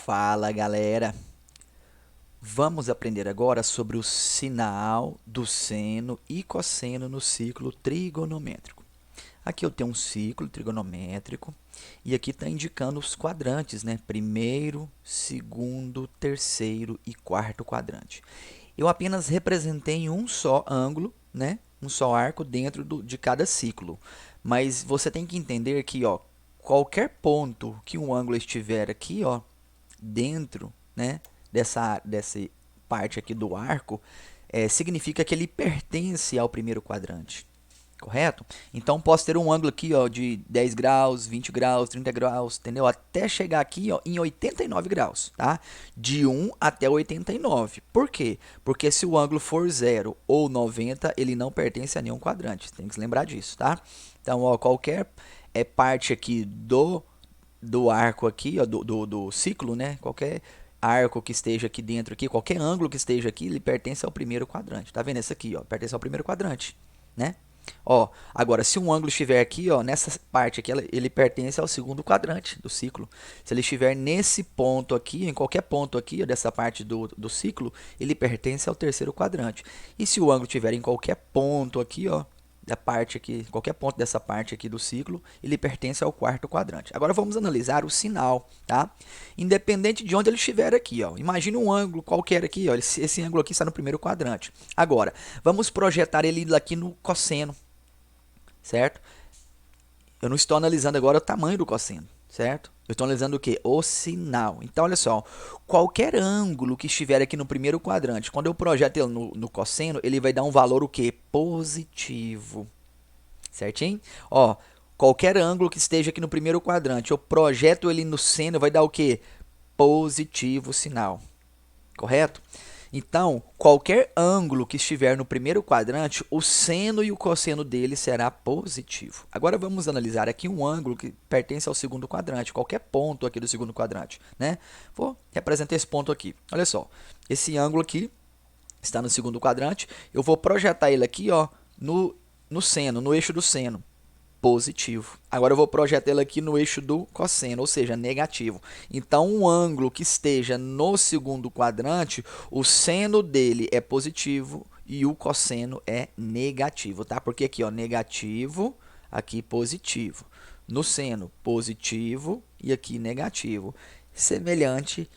Fala, galera! Vamos aprender agora sobre o sinal do seno e cosseno no ciclo trigonométrico. Aqui eu tenho um ciclo trigonométrico e aqui está indicando os quadrantes, né? Primeiro, segundo, terceiro e quarto quadrante. Eu apenas representei um só ângulo, né? Um só arco dentro de cada ciclo. Mas você tem que entender que, ó, qualquer ponto que um ângulo estiver aqui, ó, dentro, né, dessa parte aqui do arco, significa que ele pertence ao primeiro quadrante, correto? Então, posso ter um ângulo aqui, ó, de 10 graus, 20 graus, 30 graus, entendeu? Até chegar aqui, ó, em 89 graus, tá? De 1 até 89. Por quê? Porque se o ângulo for 0 ou 90, ele não pertence a nenhum quadrante. Tem que se lembrar disso, tá? Então, ó, qualquer parte aqui do arco aqui, ó, do ciclo, né? Qualquer arco que esteja aqui dentro, aqui, qualquer ângulo que esteja aqui, ele pertence ao primeiro quadrante. Tá vendo esse aqui, ó? Pertence ao primeiro quadrante, né? Ó, agora, se um ângulo estiver aqui, ó, nessa parte aqui, ele pertence ao segundo quadrante do ciclo. Se ele estiver nesse ponto aqui, em qualquer ponto aqui, ó, dessa parte do ciclo, ele pertence ao terceiro quadrante. E se o ângulo estiver em qualquer ponto aqui, ó, da parte aqui, qualquer ponto dessa parte aqui do ciclo, ele pertence ao quarto quadrante. Agora vamos analisar o sinal, tá? Independente de onde ele estiver aqui, ó. Imagine um ângulo qualquer aqui, ó. Esse ângulo aqui está no primeiro quadrante. Agora, vamos projetar ele aqui no cosseno, certo? Eu não estou analisando agora o tamanho do cosseno, certo? Eu estou analisando o quê? O sinal. Então, olha só, qualquer ângulo que estiver aqui no primeiro quadrante, quando eu projeto ele no cosseno, ele vai dar um valor o quê? Positivo, certinho? Ó, qualquer ângulo que esteja aqui no primeiro quadrante, eu projeto ele no seno, vai dar o quê? Positivo sinal, correto? Então, qualquer ângulo que estiver no primeiro quadrante, o seno e o cosseno dele será positivo. Agora vamos analisar aqui um ângulo que pertence ao segundo quadrante, qualquer ponto aqui do segundo quadrante, né? Vou representar esse ponto aqui. Olha só, esse ângulo aqui está no segundo quadrante, eu vou projetar ele aqui, ó, no seno, no eixo do seno. Positivo. Agora eu vou projetar ele aqui no eixo do cosseno, ou seja, negativo. Então, um ângulo que esteja no segundo quadrante, o seno dele é positivo e o cosseno é negativo, tá? Porque aqui, ó, negativo, aqui positivo. No seno, positivo e aqui negativo. Semelhante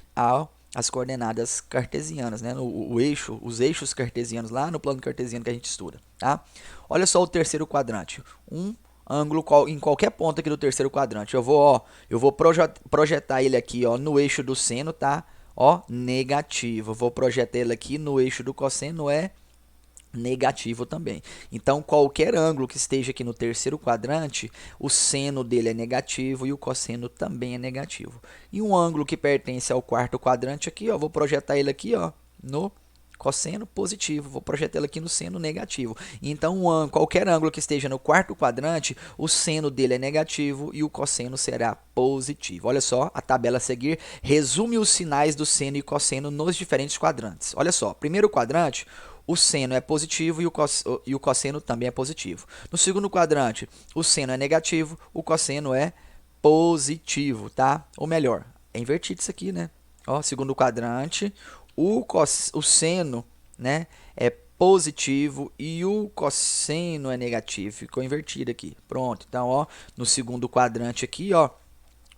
às coordenadas cartesianas, né? Os eixos cartesianos lá no plano cartesiano que a gente estuda, tá? Olha só o terceiro quadrante. Ângulo em qualquer ponto aqui do terceiro quadrante. Eu vou projetar ele aqui, ó, no eixo do seno, tá? Ó, negativo. Vou projetar ele aqui no eixo do cosseno, é negativo também. Então, qualquer ângulo que esteja aqui no terceiro quadrante, o seno dele é negativo e o cosseno também é negativo. E um ângulo que pertence ao quarto quadrante aqui, ó, vou projetar ele aqui, ó, no cosseno positivo, vou projetar ele aqui no seno negativo. Então, qualquer ângulo que esteja no quarto quadrante, o seno dele é negativo e o cosseno será positivo. Olha só, a tabela a seguir resume os sinais do seno e cosseno nos diferentes quadrantes. Olha só, primeiro quadrante, o seno é positivo e o cosseno também é positivo. No segundo quadrante, o seno é negativo, o cosseno é positivo, tá? Ou melhor, é invertido isso aqui, né? Ó, segundo quadrante, o seno, né, é positivo e o cosseno é negativo. Ficou invertido aqui. Pronto. Então, ó, no segundo quadrante aqui, ó,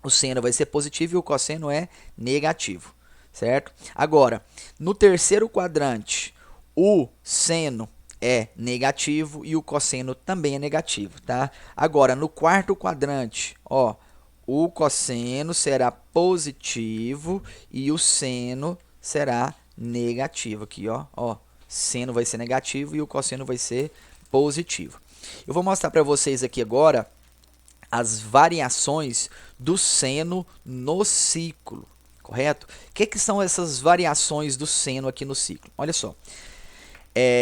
o seno vai ser positivo e o cosseno é negativo, certo? Agora, no terceiro quadrante, o seno é negativo e o cosseno também é negativo, tá? Agora, no quarto quadrante, ó, o cosseno será positivo e o seno será negativo aqui, ó. Seno vai ser negativo e o cosseno vai ser positivo. Eu vou mostrar para vocês aqui agora as variações do seno no ciclo, correto? O que são essas variações do seno aqui no ciclo? Olha só,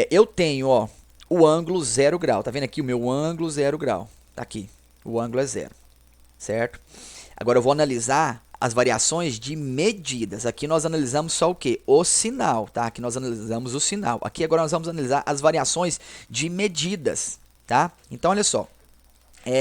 eu tenho, ó, o ângulo 0 grau, tá vendo aqui o meu ângulo 0 grau? Tá aqui, o ângulo é 0, certo? Agora eu vou analisar as variações de medidas. Aqui nós analisamos só o que? O sinal, tá? Aqui nós analisamos o sinal. Aqui agora nós vamos analisar as variações de medidas, tá? Então, olha só.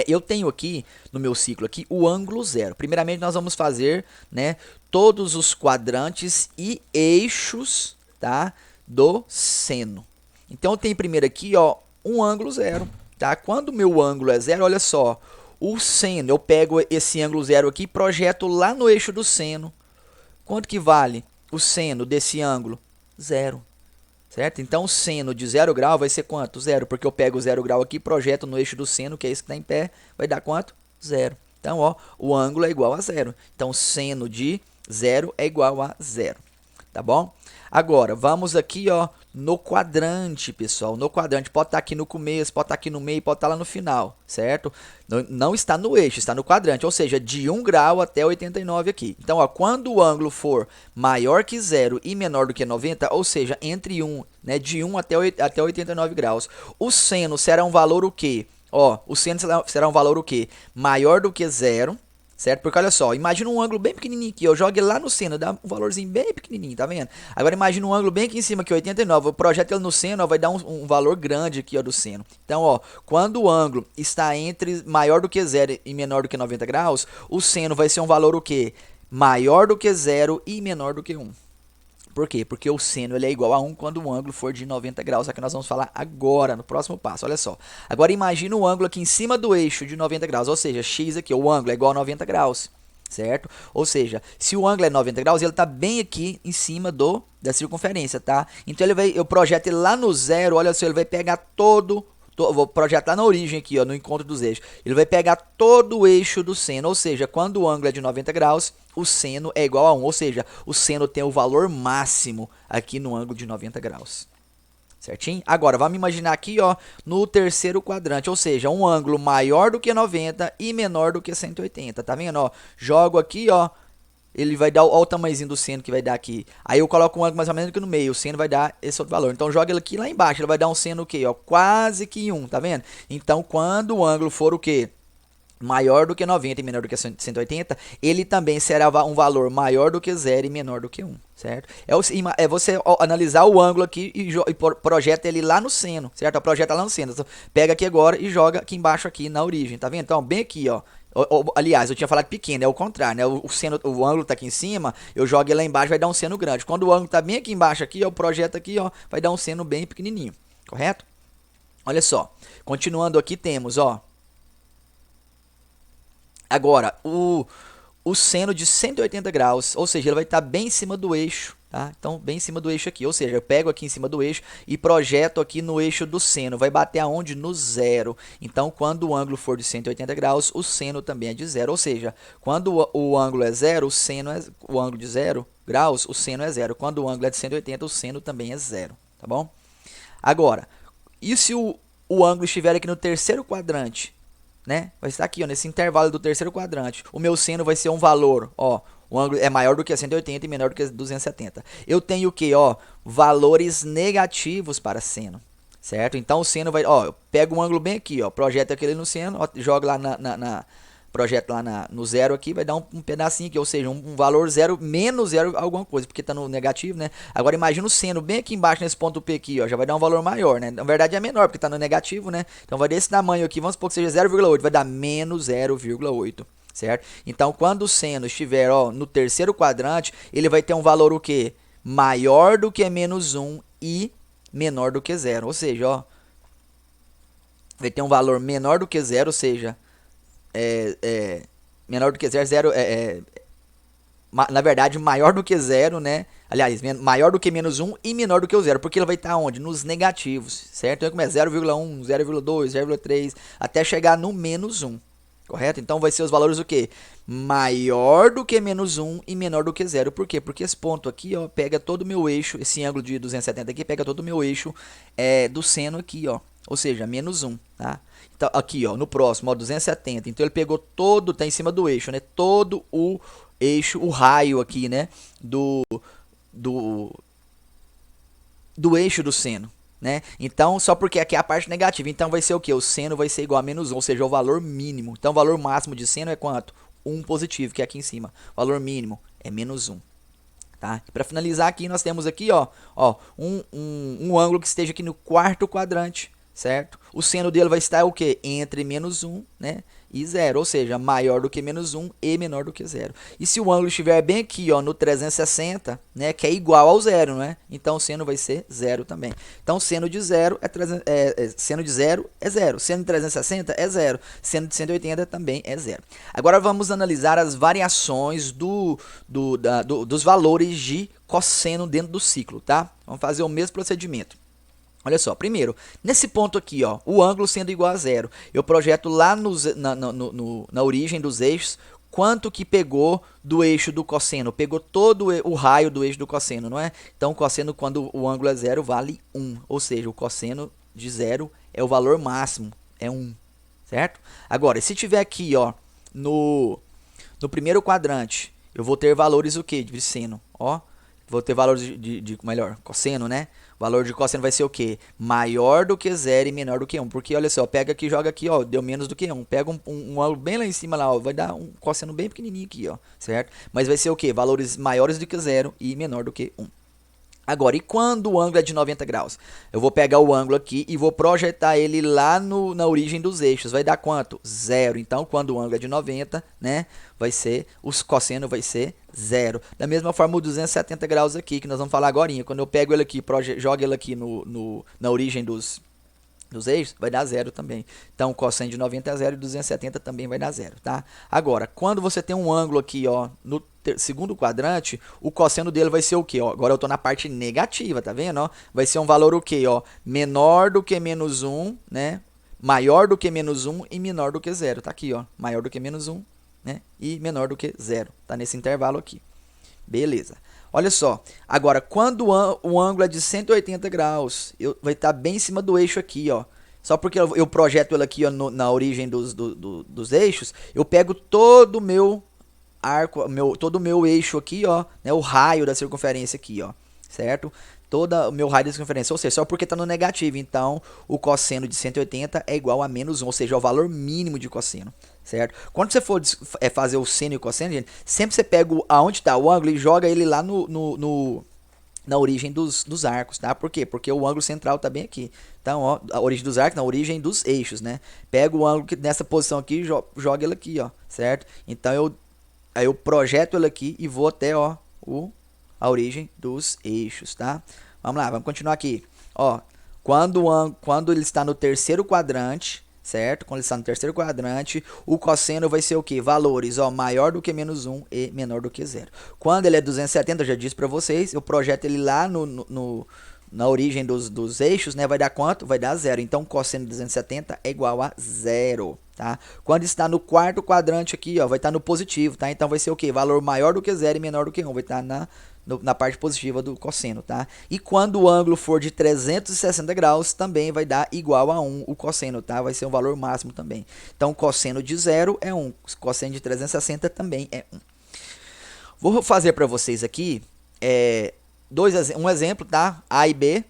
eu tenho aqui, no meu ciclo aqui, o ângulo zero. Primeiramente, nós vamos fazer, né, todos os quadrantes e eixos, tá, do seno. Então, eu tenho primeiro aqui, ó, um ângulo zero, tá? Quando o meu ângulo é zero, olha só, o seno, eu pego esse ângulo zero aqui e projeto lá no eixo do seno. Quanto que vale o seno desse ângulo? Zero. Certo? Então, o seno de 0 grau vai ser quanto? Zero, porque eu pego o 0 grau aqui, projeto no eixo do seno, que é esse que está em pé, vai dar quanto? Zero. Então, ó, o ângulo é igual a zero. Então, seno de 0 é igual a zero. Tá bom? Agora, vamos aqui, ó, no quadrante, pessoal. No quadrante, pode estar aqui no começo, pode estar aqui no meio, pode estar lá no final, certo? Não está no eixo, está no quadrante, ou seja, de 1 grau até 89 aqui. Então, ó, quando o ângulo for maior que 0 e menor do que 90, ou seja, entre 1, né, de 1 até 89 graus, o seno será um valor o quê? Ó, o seno será um valor o quê? Maior do que 0. Certo? Porque olha só, imagina um ângulo bem pequenininho aqui, eu jogo ele lá no seno, dá um valorzinho bem pequenininho, tá vendo? Agora imagina um ângulo bem aqui em cima, que é 89, eu projeto ele no seno, ó, vai dar um valor grande aqui, ó, do seno. Então, ó, quando o ângulo está entre maior do que 0 e menor do que 90 graus, o seno vai ser um valor o quê? Maior do que 0 e menor do que 1. Por quê? Porque o seno ele é igual a 1 quando o ângulo for de 90 graus. É que nós vamos falar agora, no próximo passo. Olha só. Agora imagina o ângulo aqui em cima do eixo de 90 graus. Ou seja, x aqui, o ângulo é igual a 90 graus. Certo? Ou seja, se o ângulo é 90 graus, ele está bem aqui em cima da circunferência, tá? Então eu projeto ele lá no zero, olha só, ele vai pegar vou projetar na origem aqui, ó, no encontro dos eixos. Ele vai pegar todo o eixo do seno, ou seja, quando o ângulo é de 90 graus, o seno é igual a 1, ou seja, o seno tem o valor máximo aqui no ângulo de 90 graus. Certinho? Agora, vamos imaginar aqui, ó, no terceiro quadrante, ou seja, um ângulo maior do que 90 e menor do que 180, tá vendo, ó? Jogo aqui, ó, ele vai dar, ó, o tamanhozinho do seno que vai dar aqui. Aí eu coloco um ângulo mais ou menos aqui no meio, o seno vai dar esse outro valor. Então joga ele aqui lá embaixo, ele vai dar um seno o quê? Ó, quase que 1, tá vendo? Então quando o ângulo for o quê? Maior do que 90 e menor do que 180, ele também será um valor maior do que 0 e menor do que 1, certo? É você analisar o ângulo aqui e projeta ele lá no seno, certo? Projeta lá no seno. Então, pega aqui agora e joga aqui embaixo aqui na origem, tá vendo? Então, bem aqui, ó. Aliás, eu tinha falado pequeno, é o contrário, né? O ângulo tá aqui em cima, eu jogo ele lá embaixo, vai dar um seno grande. Quando o ângulo tá bem aqui embaixo aqui, eu projeto aqui, ó, vai dar um seno bem pequenininho, correto? Olha só, continuando aqui temos, ó, agora, o seno de 180 graus, ou seja, ele vai estar bem em cima do eixo, tá? Então, bem em cima do eixo aqui, ou seja, eu pego aqui em cima do eixo e projeto aqui no eixo do seno, vai bater aonde? No zero. Então, quando o ângulo for de 180 graus, o seno também é de zero, ou seja, quando o ângulo é zero, o ângulo de 0 graus, o seno é zero. Quando o ângulo é de 180, o seno também é zero, tá bom? Agora, e se o ângulo estiver aqui no terceiro quadrante? Né? Vai estar aqui, ó, nesse intervalo do terceiro quadrante. O meu seno vai ser um valor, ó, o ângulo é maior do que 180 e menor do que 270. Eu tenho o que, ó, valores negativos para seno, certo? Então o seno vai, ó, eu pego um ângulo bem aqui, ó, projeto aquele no seno, ó, jogo lá projeto lá no zero aqui, vai dar um pedacinho aqui, ou seja, um valor zero, menos zero alguma coisa, porque está no negativo, né? Agora imagina o seno bem aqui embaixo nesse ponto P aqui, ó, já vai dar um valor maior, né? Na verdade é menor, porque está no negativo, né? Então vai desse tamanho aqui, vamos supor que seja 0,8, vai dar menos 0,8. Certo? Então, quando o seno estiver, ó, no terceiro quadrante, ele vai ter um valor o quê? Maior do que menos 1 e menor do que 0. Ou seja, ó, vai ter um valor menor do que 0, ou seja, menor do que 0, na verdade, maior do que 0, né? Aliás, maior do que menos 1 e menor do que o 0, porque ele vai estar onde? Nos negativos, certo? Então, como é 0,1, 0,2, 0,3, até chegar no menos 1, correto? Então, vai ser os valores o quê? Maior do que menos 1 e menor do que 0. Por quê? Porque esse ponto aqui, ó, pega todo o meu eixo, esse ângulo de 270 aqui, pega todo o meu eixo do seno aqui, ó. Ou seja, menos 1, tá? Então, aqui, ó, no próximo, ó, 270. Então, ele pegou todo, tá em cima do eixo, né? Todo o eixo, o raio aqui, né? Do eixo do seno, né? Então, só porque aqui é a parte negativa. Então, vai ser o quê? O seno vai ser igual a menos 1, ou seja, o valor mínimo. Então, o valor máximo de seno é quanto? 1 positivo, que é aqui em cima. O valor mínimo é menos 1. Tá? Para finalizar aqui, nós temos aqui, ó, um ângulo que esteja aqui no quarto quadrante, certo? O seno dele vai estar o quê? Entre menos 1, né? E 0, ou seja, maior do que menos 1 e menor do que 0. E se o ângulo estiver bem aqui, ó, no 360, né, que é igual ao 0, né? Então o seno vai ser 0 também. Então seno de 0 seno de 0 é 0, seno de 360 é 0, seno de 180 também é 0. Agora vamos analisar as variações dos valores de cosseno dentro do ciclo, tá? Vamos fazer o mesmo procedimento. Olha só, primeiro, nesse ponto aqui, ó, o ângulo sendo igual a 0, eu projeto lá na origem dos eixos quanto que pegou do eixo do cosseno. Pegou todo o raio do eixo do cosseno, não é? Então, o cosseno, quando o ângulo é 0, vale 1. Ou seja, o cosseno de 0 é o valor máximo, é 1, certo? Agora, se tiver aqui, ó, no primeiro quadrante, eu vou ter valores o quê? De seno, ó. Vou ter valores melhor, cosseno, né? O valor de cosseno vai ser o quê? Maior do que 0 e menor do que 1. Porque, olha só, pega aqui, joga aqui, ó, deu menos do que 1. Pega um ângulo bem lá em cima, lá, ó, vai dar um cosseno bem pequenininho aqui, ó, certo? Mas vai ser o quê? Valores maiores do que 0 e menor do que 1. Agora, e quando o ângulo é de 90 graus? Eu vou pegar o ângulo aqui e vou projetar ele lá na origem dos eixos. Vai dar quanto? 0. Então, quando o ângulo é de 90, né, vai ser, o cosseno vai ser 0. Da mesma forma, o 270 graus aqui, que nós vamos falar agora. Quando eu pego ele aqui, jogo ele aqui na origem dos eixos, vai dar 0 também. Então, o cosseno de 90 é 0 e 270 também vai dar 0, tá? Agora, quando você tem um ângulo aqui, ó, no segundo quadrante, o cosseno dele vai ser o quê? Ó, agora eu estou na parte negativa, tá vendo? Ó? Vai ser um valor o quê? Ó? Menor do que menos 1, né? Maior do que menos 1 e menor do que 0. Tá aqui, ó. Maior do que menos 1, né? E menor do que 0. Tá nesse intervalo aqui. Beleza. Olha só, agora quando o ângulo é de 180 graus, vai estar bem em cima do eixo aqui, ó. Só porque eu projeto ele aqui, ó, na origem dos eixos, eu pego todo o meu arco, todo o meu eixo aqui, ó, né, o raio da circunferência aqui, ó, certo? Todo o meu raio da circunferência, ou seja, só porque está no negativo, então o cosseno de 180 é igual a menos 1, ou seja, é o valor mínimo de cosseno, certo? Quando você for fazer o seno e o cosseno, gente, sempre você pega aonde está o ângulo e joga ele lá na origem dos arcos, tá? Por quê? Porque o ângulo central está bem aqui. Então, ó, a origem dos arcos, na origem dos eixos, né? Pega o ângulo que nessa posição aqui e joga ele aqui, ó, certo? Então, aí eu projeto ele aqui e vou até, ó, a origem dos eixos, tá? Vamos lá, vamos continuar aqui. Ó, quando ele está no terceiro quadrante, certo? Quando ele está no terceiro quadrante, o cosseno vai ser o quê? Valores, ó, maior do que menos 1 e menor do que 0. Quando ele é 270, eu já disse para vocês, eu projeto ele lá na origem dos eixos, né? Vai dar quanto? Vai dar 0. Então, cosseno de 270 é igual a 0. Tá? Quando está no quarto quadrante aqui, ó, vai estar no positivo, tá? Então vai ser o quê? Valor maior do que 0 e menor do que 1, vai estar na parte positiva do cosseno, tá? E quando o ângulo for de 360 graus, também vai dar igual a 1 o cosseno, tá? Vai ser um valor máximo também. Então, cosseno de 0 é 1, cosseno de 360 também é 1. Vou fazer para vocês aqui um exemplo, tá? A e B,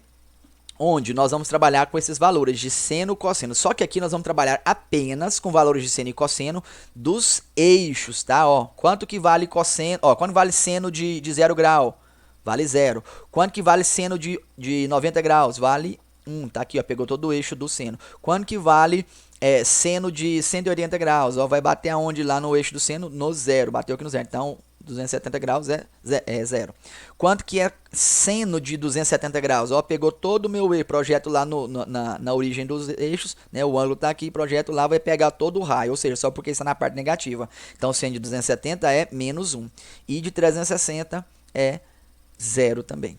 onde nós vamos trabalhar com esses valores de seno e cosseno. Só que aqui nós vamos trabalhar apenas com valores de seno e cosseno dos eixos, tá? Ó, quanto que vale cosseno? Ó, quanto vale seno de 0 grau? Vale 0. Quanto que vale seno de 90 graus? Vale 1, tá aqui, ó, pegou todo o eixo do seno. Quanto que vale seno de 180 graus? Ó, vai bater aonde lá no eixo do seno? No 0, bateu aqui no 0. Então, 270 graus é 0. Quanto que é seno de 270 graus? Ó, pegou todo o meu projeto lá na origem dos eixos, né? O ângulo está aqui, projeto lá, vai pegar todo o raio, ou seja, só porque está na parte negativa. Então, seno de 270 é menos 1. E de 360 é 0 também.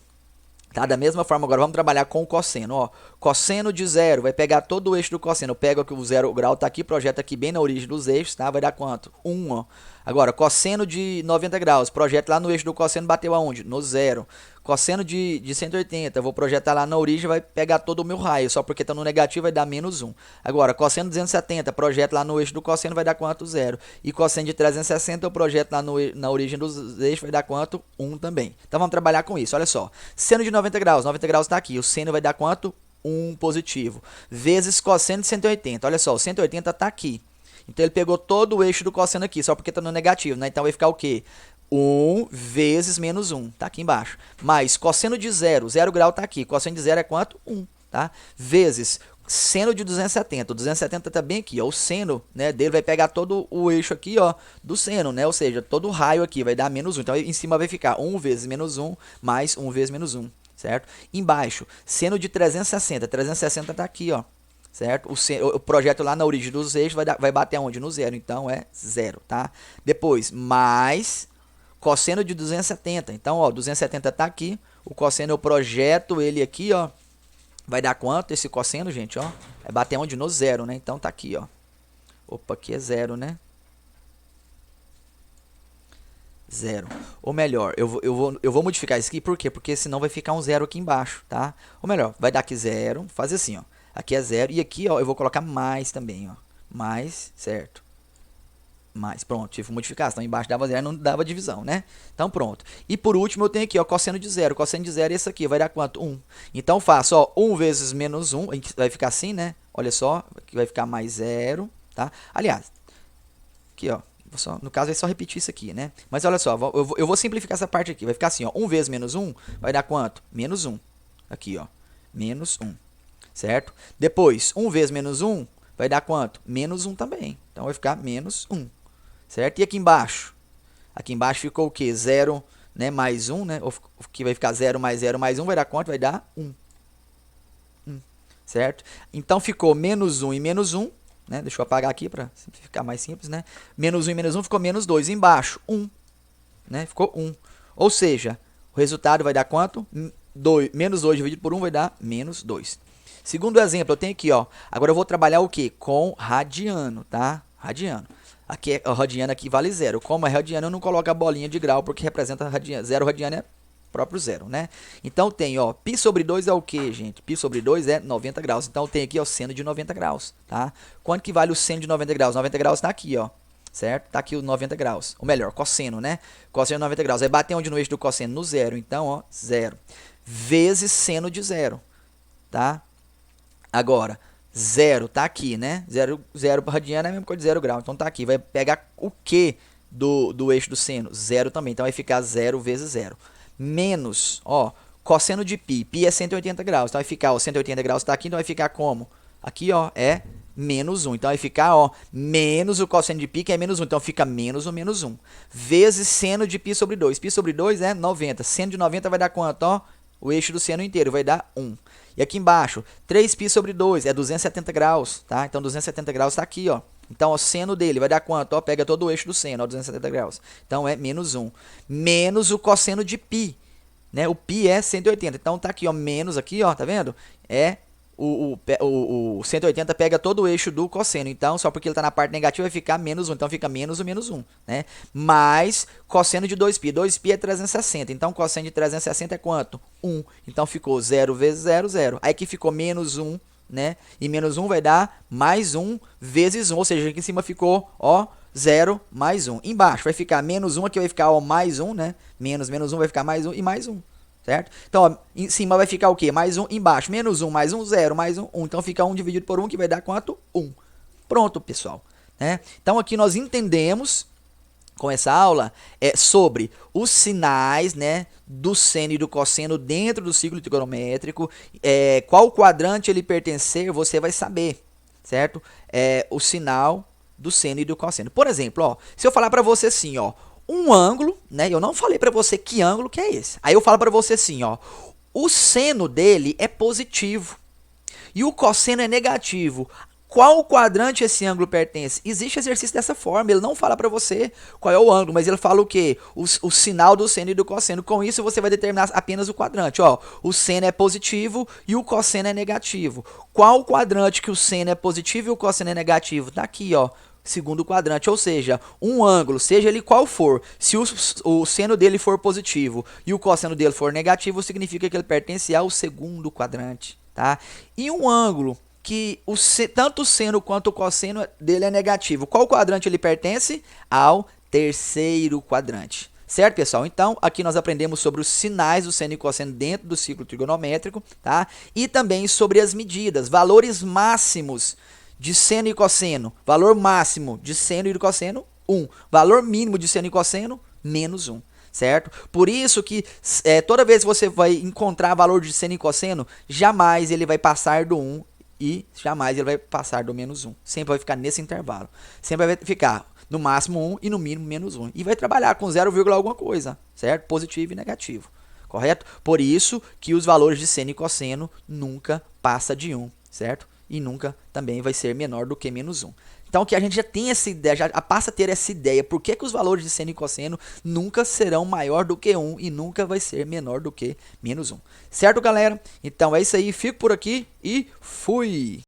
Tá? Da mesma forma, agora vamos trabalhar com o cosseno. Ó. Cosseno de 0, vai pegar todo o eixo do cosseno. Pega que o 0 grau está aqui, projeta aqui bem na origem dos eixos, tá? Vai dar quanto? 1, ó. Agora, cosseno de 90 graus, projeta lá no eixo do cosseno, bateu aonde? No 0. Cosseno de 180, vou projetar lá na origem, vai pegar todo o meu raio, só porque está no negativo vai dar menos 1. Agora, cosseno de 270, projeta lá no eixo do cosseno, vai dar quanto? 0. E cosseno de 360, eu projeto lá na origem dos eixos, vai dar quanto? 1 também. Então, vamos trabalhar com isso, olha só. Seno de 90 graus está aqui, o seno vai dar quanto? 1 positivo. Vezes cosseno de 180, olha só, o 180 está aqui. Então, ele pegou todo o eixo do cosseno aqui, só porque está no negativo, né? Então, vai ficar o quê? 1 vezes menos 1, tá aqui embaixo. Mais cosseno de 0, 0 grau tá aqui. Cosseno de 0 é quanto? 1, tá? Vezes seno de 270. O 270 tá bem aqui, ó. O seno, né, dele vai pegar todo o eixo aqui, ó, do seno, né? Ou seja, todo o raio aqui vai dar menos 1. Então, em cima vai ficar 1 vezes menos 1 mais 1 vezes menos 1, certo? Embaixo, seno de 360. 360 tá aqui, ó, certo? O projeto lá na origem dos eixos vai bater aonde? No zero. Então, é 0, tá? Depois, mais cosseno de 270. Então, ó, 270 tá aqui. O cosseno eu projeto ele aqui, ó. Vai dar quanto esse cosseno, gente, ó? Vai bater onde? No zero, né? Então tá aqui, ó. Opa, aqui é 0, né? 0. Ou melhor, eu vou modificar isso aqui, por quê? Porque senão vai ficar um 0 aqui embaixo, tá? Ou melhor, vai dar aqui 0, fazer assim, ó. Aqui é 0 e aqui, ó, eu vou colocar mais também, ó. Mais, certo? Mais, pronto, tive que modificar, senão embaixo dava 0, não dava divisão, né? Então pronto. E por último eu tenho aqui, ó, cosseno de 0. Cosseno de 0 é esse aqui, vai dar quanto? 1. Então eu faço, ó, 1 vezes menos 1, vai ficar assim, né? Olha só, aqui vai ficar mais 0, tá? Aliás, aqui, ó, no caso é só repetir isso aqui, né? Mas olha só, eu vou simplificar essa parte aqui, vai ficar assim, ó, 1 vezes menos 1 vai dar quanto? Menos 1. Aqui, ó, menos 1, certo? Depois, 1 vezes menos 1 vai dar quanto? Menos 1 também. Então vai ficar menos 1. Certo? E aqui embaixo? Aqui embaixo ficou o quê? 0, né, mais 1, né? Que vai ficar 0 mais 0 mais 1, vai dar quanto? Vai dar 1. Certo? Então ficou menos 1 e menos 1, né? Deixa eu apagar aqui para ficar mais simples, né? Menos 1 e menos 1 ficou menos 2. Embaixo, 1, né? Ficou 1. Ou seja, o resultado vai dar quanto? Menos 2 dividido por 1 vai dar menos 2. Segundo exemplo, eu tenho aqui, ó. Agora eu vou trabalhar o quê? Com radiano, tá? Radiano. Aqui, o radiano aqui vale 0. Como é radiano, eu não coloco a bolinha de grau, porque representa radiano. 0 radiano é próprio 0, né? Então tem, ó, π sobre 2 é o que, gente? Π sobre 2 é 90 graus. Então tem aqui, ó, seno de 90 graus, tá? Quanto que vale o seno de 90 graus? 90 graus tá aqui, ó. Certo? Tá aqui o 90 graus. Ou melhor, cosseno, né? Cosseno de 90 graus. Aí bater onde no eixo do cosseno? No 0. Então, ó, 0. Vezes seno de 0, tá? Agora, 0 tá aqui, né? 0 para radiano é a mesma coisa de 0 grau. Então tá aqui. Vai pegar o que do eixo do seno? 0 também. Então vai ficar 0 vezes 0. Menos, ó, cosseno de π. Π é 180 graus. Então vai ficar, ó, 180 graus tá aqui. Então vai ficar como? Aqui, ó, é menos 1. Então vai ficar, ó, menos o cosseno de π, que é menos 1. Então fica menos o menos 1. Vezes seno de π sobre 2. Π sobre 2 é 90. Seno de 90 vai dar quanto, ó? O eixo do seno inteiro vai dar 1. E aqui embaixo, 3π sobre 2 é 270 graus, tá? Então 270 graus está aqui, ó. Então o seno dele vai dar quanto? Ó, pega todo o eixo do seno, ó, 270 graus. Então é menos 1. Menos o cosseno de π, né? O π é 180. Então tá aqui, ó, menos aqui, ó, tá vendo? É o 180 pega todo o eixo do cosseno. Então, só porque ele está na parte negativa, vai ficar menos 1. Então, fica menos o menos 1, né? Mais cosseno de 2π. 2π é 360. Então, cosseno de 360 é quanto? 1. Então, ficou 0 vezes 0, 0. Aí, aqui ficou menos 1, né? E menos 1 vai dar mais 1 vezes 1. Ou seja, aqui em cima ficou, ó, 0 mais 1. Embaixo vai ficar menos 1. Aqui vai ficar, ó, mais 1, né? Menos 1 vai ficar mais 1 e mais 1. Certo? Então, ó, em cima vai ficar o quê? Mais 1, embaixo, menos 1, mais 1, 0, mais 1, 1. Então, fica 1 dividido por 1, que vai dar quanto? 1. Pronto, pessoal. Né? Então, aqui nós entendemos, com essa aula, sobre os sinais, né, do seno e do cosseno dentro do ciclo trigonométrico. Qual quadrante ele pertencer, você vai saber, certo? O sinal do seno e do cosseno. Por exemplo, ó, se eu falar para você assim, ó, um ângulo, né? Eu não falei para você que ângulo que é esse. Aí eu falo para você assim, ó, o seno dele é positivo e o cosseno é negativo. Qual quadrante esse ângulo pertence? Existe exercício dessa forma. Ele não fala para você qual é o ângulo, mas ele fala o quê? O sinal do seno e do cosseno. Com isso, você vai determinar apenas o quadrante. Ó, o seno é positivo e o cosseno é negativo. Qual quadrante que o seno é positivo e o cosseno é negativo? Tá aqui, ó. Segundo quadrante, ou seja, um ângulo, seja ele qual for, se o seno dele for positivo e o cosseno dele for negativo, significa que ele pertence ao segundo quadrante, tá? E um ângulo que tanto o seno quanto o cosseno dele é negativo, qual quadrante ele pertence? Ao terceiro quadrante. Certo, pessoal? Então, aqui nós aprendemos sobre os sinais do seno e cosseno dentro do ciclo trigonométrico, tá? E também sobre as medidas, valores máximos de seno e cosseno. Valor máximo de seno e cosseno, 1. Valor mínimo de seno e cosseno, menos 1. Certo? Por isso que toda vez que você vai encontrar valor de seno e cosseno, jamais ele vai passar do 1 e jamais ele vai passar do menos 1. Sempre vai ficar nesse intervalo. Sempre vai ficar no máximo 1 e no mínimo menos 1. E vai trabalhar com 0, alguma coisa, certo? Positivo e negativo, correto? Por isso que os valores de seno e cosseno nunca passa de 1, certo? E nunca também vai ser menor do que menos 1. Então, que a gente já tem essa ideia, já passa a ter essa ideia, por que os valores de seno e cosseno nunca serão maior do que 1 e nunca vai ser menor do que menos 1. Certo, galera? Então, é isso aí. Fico por aqui e fui!